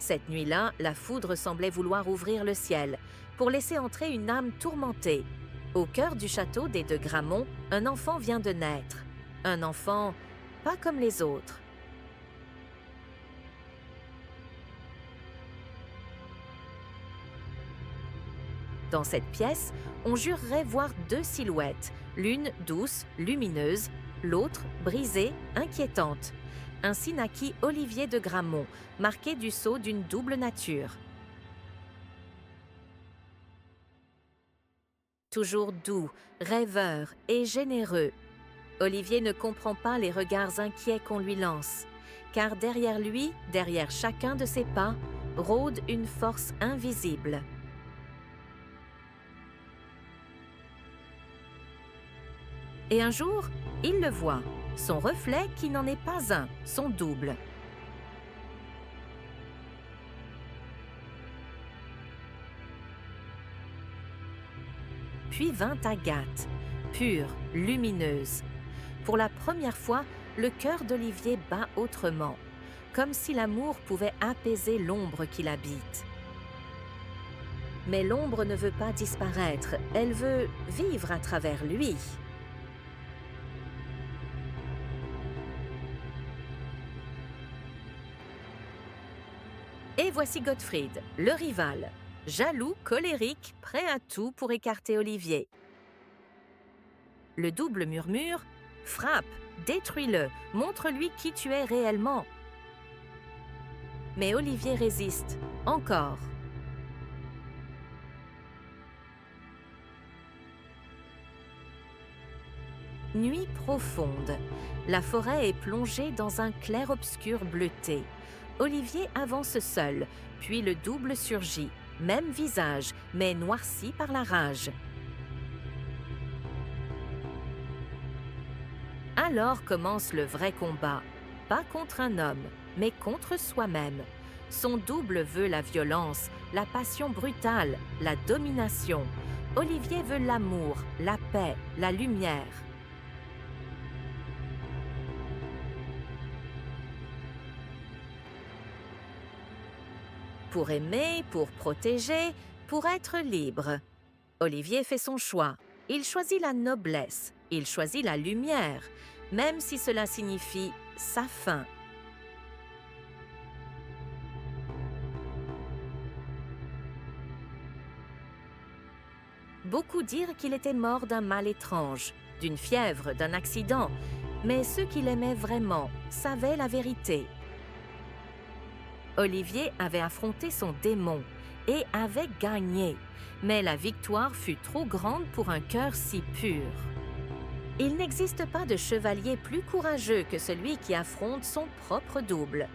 Cette nuit-là, la foudre semblait vouloir ouvrir le ciel pour laisser entrer une âme tourmentée. Au cœur du château des de Gramont, un enfant vient de naître. Un enfant pas comme les autres. Dans cette pièce, on jurerait voir deux silhouettes, l'une douce, lumineuse, l'autre brisée, inquiétante. Ainsi naquit Olivier de Gramont, marqué du sceau d'une double nature. Toujours doux, rêveur et généreux, Olivier ne comprend pas les regards inquiets qu'on lui lance, car derrière lui, derrière chacun de ses pas, rôde une force invisible. Et un jour, il le voit, son reflet qui n'en est pas un, son double. Puis vint Agathe, pure, lumineuse. Pour la première fois, le cœur d'Olivier bat autrement, comme si l'amour pouvait apaiser l'ombre qui l'habite. Mais l'ombre ne veut pas disparaître, elle veut vivre à travers lui. Et voici Gottfried, le rival, jaloux, colérique, prêt à tout pour écarter Olivier. Le double murmure « Frappe, détruis-le, montre-lui qui tu es réellement ». Mais Olivier résiste, encore. Nuit profonde. La forêt est plongée dans un clair-obscur bleuté. Olivier avance seul, puis le double surgit, même visage, mais noirci par la rage. Alors commence le vrai combat, pas contre un homme, mais contre soi-même. Son double veut la violence, la passion brutale, la domination. Olivier veut l'amour, la paix, la lumière. Pour aimer, pour protéger, pour être libre. Olivier fait son choix. Il choisit la noblesse, il choisit la lumière, même si cela signifie sa fin. Beaucoup dirent qu'il était mort d'un mal étrange, d'une fièvre, d'un accident, mais ceux qui l'aimaient vraiment savaient la vérité. Olivier avait affronté son démon et avait gagné, mais la victoire fut trop grande pour un cœur si pur. Il n'existe pas de chevalier plus courageux que celui qui affronte son propre double.